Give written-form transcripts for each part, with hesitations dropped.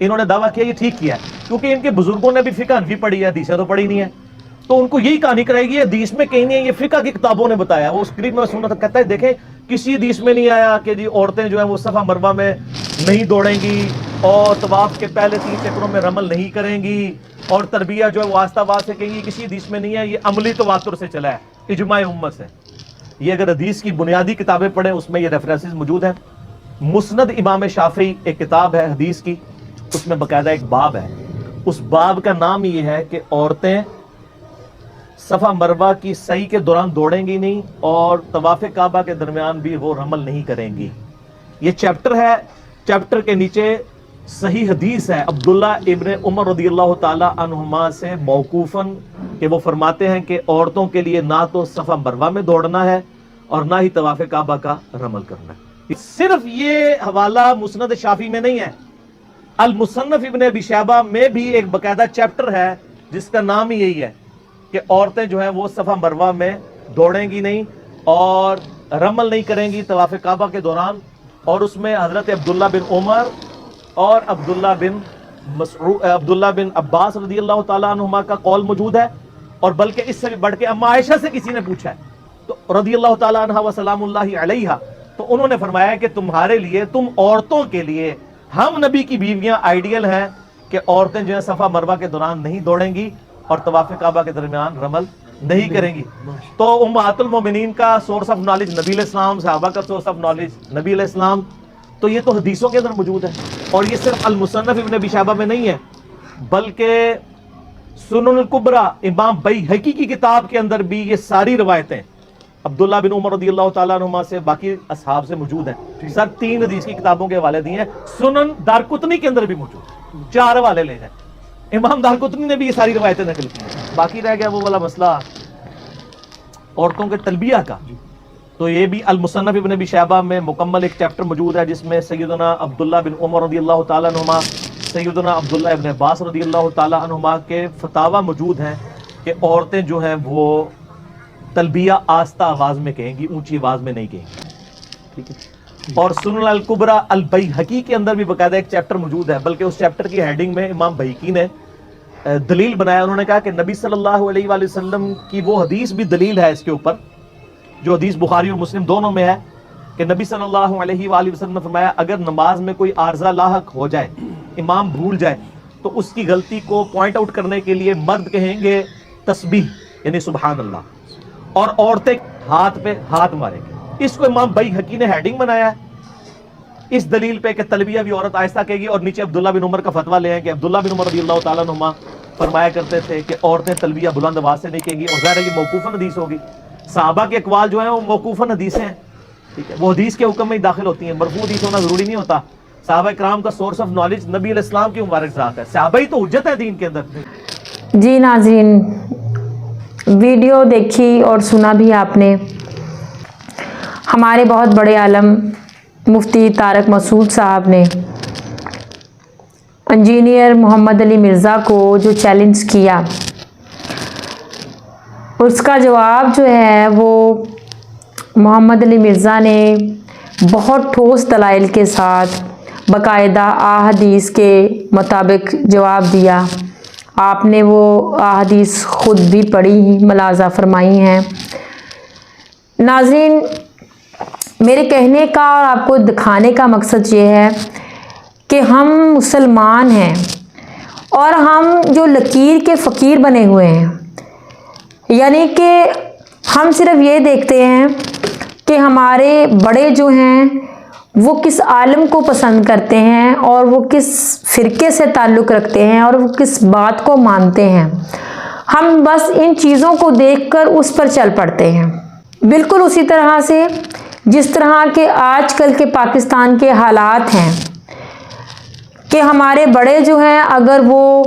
انہوں نے دعویٰ کیا یہ ٹھیک کیا ہے کیونکہ ان کے بزرگوں نے بھی فقہ حنفی پڑھی ہے, حدیثیں تو پڑھی نہیں ہے, تو ان کو یہی کہانی کرے گی حدیث میں کہیں نہیں ہے, یہ فقہ کی کتابوں نے بتایا. وہ اس کلپ میں سن رہا تھا, کہتا ہے دیکھیں کسی حدیث میں نہیں آیا کہ جی عورتیں جو ہیں وہ صفا مروہ میں نہیں دوڑیں گی اور طواف کے پہلے 3 چکروں میں رمل نہیں کریں گی اور تربیہ جو ہے وہ آہستہ آہستہ سے کہیں گی, کسی حدیث میں نہیں ہے. یہ عملی تواتر سے چلا ہے, اجماع امت سے. یہ اگر حدیث کی بنیادی کتابیں پڑھیں اس میں یہ ریفرنسز موجود ہیں. مسند امام شافعی ایک کتاب ہے حدیث کی, اس میں باقاعدہ ایک باب ہے, اس باب کا نام یہ ہے کہ عورتیں صفا مروہ کی سعی کے دوران دوڑیں گی نہیں اور طواف کعبہ کے درمیان بھی وہ رمل نہیں کریں گی. یہ چیپٹر ہے, چیپٹر کے نیچے صحیح حدیث ہے عبداللہ ابن عمر رضی اللہ تعالی عنہما سے موقوفاً کہ وہ فرماتے ہیں کہ عورتوں کے لیے نہ تو صفا مروہ میں دوڑنا ہے اور نہ ہی طواف کعبہ کا رمل کرنا ہے. صرف یہ حوالہ مسند شافعی میں نہیں ہے, المصنف ابن ابی شیبہ میں بھی ایک باقاعدہ چیپٹر ہے جس کا نام ہی یہی ہے کہ عورتیں جو ہیں وہ صفا مروہ میں دوڑیں گی نہیں اور رمل نہیں کریں گی طواف کعبہ کے دوران. اور اس میں حضرت عبداللہ بن عمر اور عبداللہ بن عباس رضی اللہ تعالیٰ عنہما کا قول موجود ہے, اور بلکہ اس سے بھی بڑھ کے اما عائشہ سے کسی نے پوچھا ہے تو رضی اللہ تعالیٰ عنہ و سلام اللہ علیہا, تو انہوں نے فرمایا کہ تمہارے لیے, تم عورتوں کے لیے, ہم نبی کی بیویاں آئیڈیل ہیں کہ عورتیں جو ہیں صفا مروہ کے دوران نہیں دوڑیں گی اور طواف کعبہ کے درمیان رمل نہیں کریں گی. تو امہات المومنین کا سورس آف نالج نبی علیہ السلام, صحابہ کا سورس آف نالج نبی علیہ السلام, تو یہ تو حدیثوں کے اندر موجود ہے. اور یہ صرف المصنف ابن ابی شیبہ میں نہیں ہے بلکہ سنن الکبریٰ امام بیہقی کی کتاب کے اندر بھی یہ ساری روایتیں عبداللہ بن عمر رضی اللہ تعالیٰ عنہما سے باقی اصحاب سے موجود ہیں. سر 3 حدیث کی کتابوں کے حوالے دیے ہیں, سنن دارقطنی کے اندر بھی موجود ہیں, 4 حوالے لے ہیں. امام دارقطنی نے بھی یہ ساری روایتیں نقل کی ہیں. باقی رہ گیا وہ والا مسئلہ عورتوں کے تلبیہ کا, تو یہ بھی المصنف ابن ابی شیبہ میں مکمل ایک چیپٹر موجود ہے جس میں سیدنا عبداللہ بن عمر رضی اللہ تعالیٰ عنہما, سیدنا عبداللہ ابن عباس رضی اللہ تعالیٰ عنہما کے فتاوی موجود ہیں کہ عورتیں جو ہیں وہ تلبیہ آہستہ آواز میں کہیں گی, اونچی آواز میں نہیں کہیں گی. ٹھیک ہے. اور سنن الکبریٰ البیہقی کے اندر بھی باقاعدہ ایک چیپٹر موجود ہے, بلکہ اس چیپٹر کی ہیڈنگ میں امام بیہقی نے دلیل بنایا. انہوں نے کہا کہ نبی صلی اللہ علیہ وآلہ وسلم کی وہ حدیث بھی دلیل ہے اس کے اوپر جو حدیث بخاری اور مسلم دونوں میں ہے کہ نبی صلی اللہ علیہ وآلہ وسلم نے فرمایا اگر نماز میں کوئی عارضہ لاحق ہو جائے, امام بھول جائے, تو اس کی غلطی کو پوائنٹ آؤٹ کرنے کے لیے مرد کہیں گے تسبیح یعنی سبحان اللہ, اور عورتیں ہاتھ پہ ہاتھ ماریں گے. اس کو امام بیہقی نے ہیڈنگ بنایا ہے اس دلیل پہ کہ تلبیہ بھی عورت آہستہ کہے گی, اور نیچے عبداللہ بن عمر کا فتویٰ لے ہیں کہ عبداللہ بن عمر رضی اللہ تعالیٰ عنہما فرمایا کرتے تھے کہ عورتیں تلبیہ بلند آواز سے نہیں کہیں گی. اور ظاہر ہے یہ موقوفاً حدیث ہوگی, صحابہ کے اقوال جو ہیں وہ موقوفاً حدیثیں ہیں. ٹھیک ہے, وہ حدیث کے حکم میں ہی داخل ہوتی ہیں, مرفوع حدیث ہونا ضروری نہیں ہوتا. صحابہ کرام کا سورس آف نالج نبی علیہ السلام کی مبارک ذات ہے, صحابہ ہی تو حجت ہے دین کے اندر. جی ناظرین, ویڈیو دیکھی اور سنا بھی آپ نے. ہمارے بہت بڑے عالم مفتی طارق مسعود صاحب نے انجینئر محمد علی مرزا کو جو چیلنج کیا, اس کا جواب جو ہے وہ محمد علی مرزا نے بہت ٹھوس دلائل کے ساتھ باقاعدہ احادیث کے مطابق جواب دیا. آپ نے وہ احادیث خود بھی پڑھی, ملاحظہ فرمائی ہیں. ناظرین, میرے کہنے کا اور آپ کو دکھانے کا مقصد یہ ہے کہ ہم مسلمان ہیں اور ہم جو لکیر کے فقیر بنے ہوئے ہیں, یعنی کہ ہم صرف یہ دیکھتے ہیں کہ ہمارے بڑے جو ہیں وہ کس عالم کو پسند کرتے ہیں اور وہ کس فرقے سے تعلق رکھتے ہیں اور وہ کس بات کو مانتے ہیں. ہم بس ان چیزوں کو دیکھ کر اس پر چل پڑتے ہیں. بالکل اسی طرح سے جس طرح کے آج کل کے پاکستان کے حالات ہیں کہ ہمارے بڑے جو ہیں اگر وہ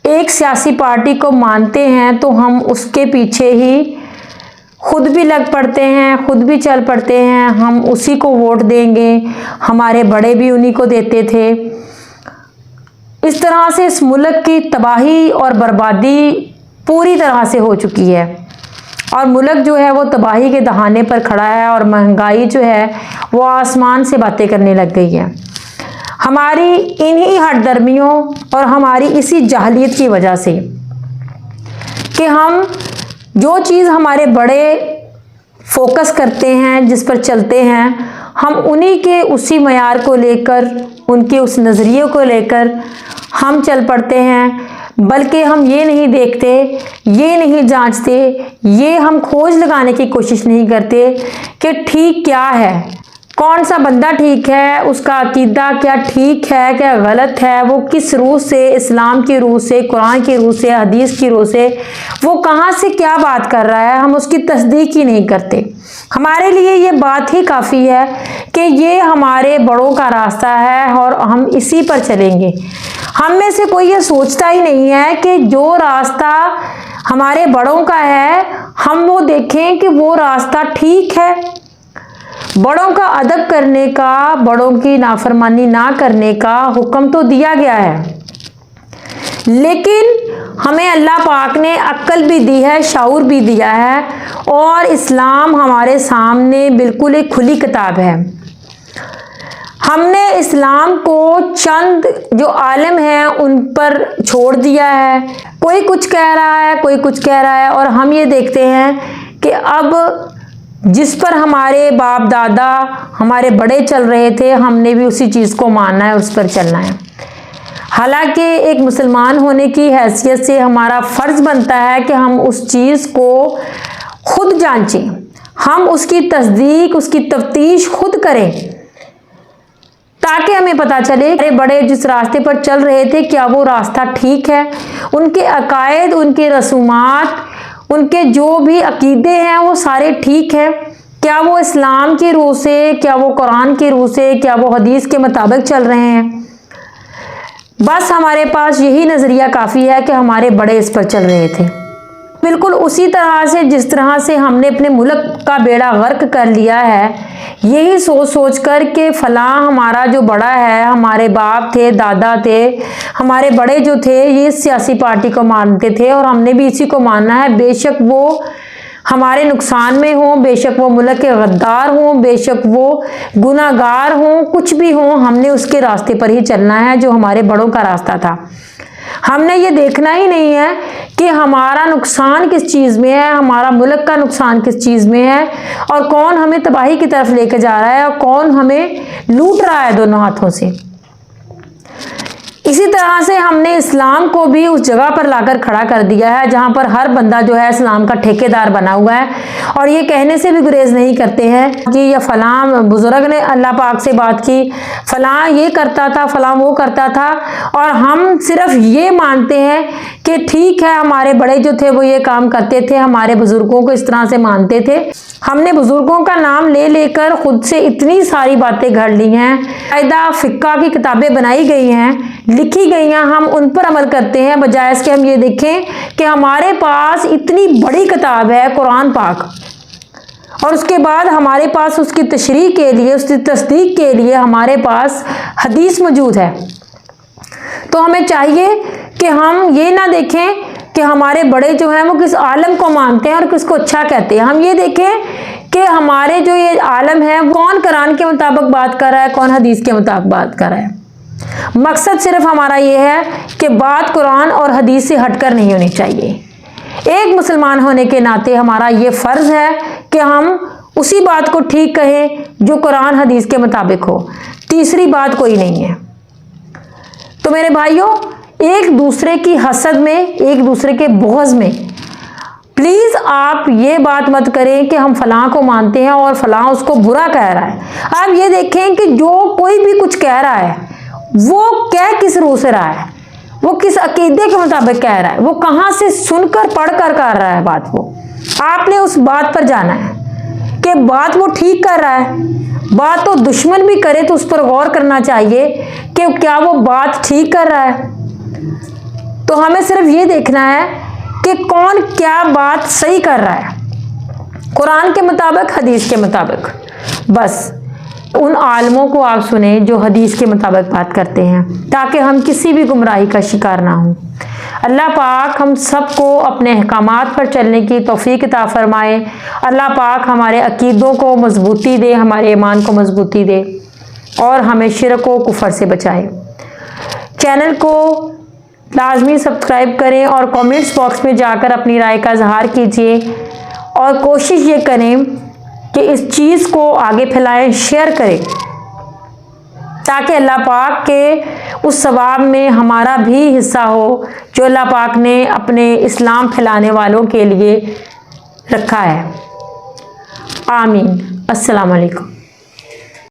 ایک سیاسی پارٹی کو مانتے ہیں تو ہم اس کے پیچھے ہی خود بھی لگ پڑتے ہیں, خود بھی چل پڑتے ہیں, ہم اسی کو ووٹ دیں گے, ہمارے بڑے بھی انہی کو دیتے تھے. اس طرح سے اس ملک کی تباہی اور بربادی پوری طرح سے ہو چکی ہے اور ملک جو ہے وہ تباہی کے دہانے پر کھڑا ہے اور مہنگائی جو ہے وہ آسمان سے باتیں کرنے لگ گئی ہے. ہماری انہی ہٹ درمیوں اور ہماری اسی جاہلیت کی وجہ سے کہ ہم جو چیز ہمارے بڑے فوکس کرتے ہیں، جس پر چلتے ہیں، ہم انہی کے اسی معیار کو لے کر، ان کے اس نظریے کو لے کر ہم چل پڑتے ہیں، بلکہ ہم یہ نہیں دیکھتے، یہ نہیں جانچتے، یہ ہم کھوج لگانے کی کوشش نہیں کرتے کہ ٹھیک کیا ہے، کون سا بندہ ٹھیک ہے، اس کا عقیدہ کیا ٹھیک ہے، کیا غلط ہے، وہ کس روح سے، اسلام کی روح سے، قرآن کی روح سے، حدیث کی روح سے، وہ کہاں سے کیا بات کر رہا ہے، ہم اس کی تصدیق ہی نہیں کرتے۔ ہمارے لیے یہ بات ہی کافی ہے کہ یہ ہمارے بڑوں کا راستہ ہے اور ہم اسی پر چلیں گے۔ ہم میں سے کوئی یہ سوچتا ہی نہیں ہے کہ جو راستہ ہمارے بڑوں کا ہے ہم وہ دیکھیں کہ وہ راستہ ٹھیک ہے۔ بڑوں کا ادب کرنے کا، بڑوں کی نافرمانی نہ کرنے کا حکم تو دیا گیا ہے، لیکن ہمیں اللہ پاک نے عقل بھی دی ہے، شعور بھی دیا ہے، اور اسلام ہمارے سامنے بالکل ایک کھلی کتاب ہے۔ ہم نے اسلام کو چند جو عالم ہیں ان پر چھوڑ دیا ہے، کوئی کچھ کہہ رہا ہے، کوئی کچھ کہہ رہا ہے، اور ہم یہ دیکھتے ہیں کہ اب جس پر ہمارے باپ دادا، ہمارے بڑے چل رہے تھے، ہم نے بھی اسی چیز کو ماننا ہے، اس پر چلنا ہے۔ حالانکہ ایک مسلمان ہونے کی حیثیت سے ہمارا فرض بنتا ہے کہ ہم اس چیز کو خود جانچیں، ہم اس کی تصدیق، اس کی تفتیش خود کریں، تاکہ ہمیں پتہ چلے ہمارے بڑے جس راستے پر چل رہے تھے کیا وہ راستہ ٹھیک ہے، ان کے عقائد، ان کے رسومات، ان کے جو بھی عقیدے ہیں وہ سارے ٹھیک ہیں، کیا وہ اسلام کی روح سے، کیا وہ قرآن کی روح سے، کیا وہ حدیث کے مطابق چل رہے ہیں۔ بس ہمارے پاس یہی نظریہ کافی ہے کہ ہمارے بڑے اس پر چل رہے تھے، بالکل اسی طرح سے جس طرح سے ہم نے اپنے ملک کا بیڑا غرق کر لیا ہے، یہی سوچ سوچ کر کہ فلاں ہمارا جو بڑا ہے، ہمارے باپ تھے، دادا تھے، ہمارے بڑے جو تھے یہ اس سیاسی پارٹی کو مانتے تھے اور ہم نے بھی اسی کو ماننا ہے، بے شک وہ ہمارے نقصان میں ہوں، بے شک وہ ملک کے غدار ہوں، بے شک وہ گناہ گار ہوں، کچھ بھی ہوں، ہم نے اس کے راستے پر ہی چلنا ہے جو ہمارے بڑوں کا راستہ تھا۔ ہم نے یہ دیکھنا ہی نہیں ہے کہ ہمارا نقصان کس چیز میں ہے، ہمارا ملک کا نقصان کس چیز میں ہے، اور کون ہمیں تباہی کی طرف لے کے جا رہا ہے اور کون ہمیں لوٹ رہا ہے دونوں ہاتھوں سے۔ اسی طرح سے ہم نے اسلام کو بھی اس جگہ پر لا کر کھڑا کر دیا ہے جہاں پر ہر بندہ جو ہے اسلام کا ٹھیکیدار بنا ہوا ہے، اور یہ کہنے سے بھی گریز نہیں کرتے ہیں کہ یہ فلاں بزرگ نے اللہ پاک سے بات کی، فلاں یہ کرتا تھا، فلاں وہ کرتا تھا، اور ہم صرف یہ مانتے ہیں کہ ٹھیک ہے ہمارے بڑے جو تھے وہ یہ کام کرتے تھے، ہمارے بزرگوں کو اس طرح سے مانتے تھے۔ ہم نے بزرگوں کا نام لے لے کر خود سے اتنی ساری باتیں گھڑ لی ہیں، قاعدہ فقہ کی کتابیں بنائی گئی ہیں، لکھی گئی ہیں، ہم ان پر عمل کرتے ہیں بجائے اس کے ہم یہ دیکھیں کہ ہمارے پاس اتنی بڑی کتاب ہے قرآن پاک، اور اس کے بعد ہمارے پاس اس کی تشریح کے لیے، اس کی تصدیق کے لیے ہمارے پاس حدیث موجود ہے۔ تو ہمیں چاہیے کہ ہم یہ نہ دیکھیں کہ ہمارے بڑے جو ہیں وہ کس عالم کو مانتے ہیں اور کس کو اچھا کہتے ہیں، ہم یہ دیکھیں کہ ہمارے جو یہ عالم ہے کون قرآن کے مطابق بات کر رہا ہے، کون حدیث کے مطابق بات کر رہا ہے۔ مقصد صرف ہمارا یہ ہے کہ بات قرآن اور حدیث سے ہٹ کر نہیں ہونی چاہیے۔ ایک مسلمان ہونے کے ناطے ہمارا یہ فرض ہے کہ ہم اسی بات کو ٹھیک کہیں جو قرآن حدیث کے مطابق ہو، تیسری بات کوئی نہیں ہے۔ تو میرے بھائیوں، ایک دوسرے کی حسد میں، ایک دوسرے کے بغض میں پلیز آپ یہ بات مت کریں کہ ہم فلاں کو مانتے ہیں اور فلاں اس کو برا کہہ رہا ہے۔ آپ یہ دیکھیں کہ جو کوئی بھی کچھ کہہ رہا ہے وہ کہہ کس روح سے رہا ہے، وہ کس عقیدے کے مطابق کہہ رہا ہے، وہ کہاں سے سن کر پڑھ کر کر رہا ہے بات۔ وہ آپ نے اس بات پر جانا ہے کہ بات وہ ٹھیک کر رہا ہے، بات تو دشمن بھی کرے تو اس پر غور کرنا چاہیے کہ کیا وہ بات ٹھیک کر رہا ہے۔ تو ہمیں صرف یہ دیکھنا ہے کہ کون کیا بات صحیح کر رہا ہے، قرآن کے مطابق، حدیث کے مطابق۔ بس ان عالموں کو آپ سنیں جو حدیث کے مطابق بات کرتے ہیں، تاکہ ہم کسی بھی گمراہی کا شکار نہ ہوں۔ اللہ پاک ہم سب کو اپنے احکامات پر چلنے کی توفیق عطا فرمائے۔ اللہ پاک ہمارے عقیدوں کو مضبوطی دے، ہمارے ایمان کو مضبوطی دے۔ اور ہمیں شرک و کفر سے بچائے۔ چینل کو لازمی سبسکرائب کریں اور کامنٹس باکس میں جا کر اپنی رائے کا اظہار کیجیے، اور کوشش یہ کریں کہ اس چیز کو آگے پھیلائیں، شیئر کریں، تاکہ اللہ پاک کے اس ثواب میں ہمارا بھی حصہ ہو جو اللہ پاک نے اپنے اسلام پھیلانے والوں کے لیے رکھا ہے۔ آمین۔ السلام علیکم۔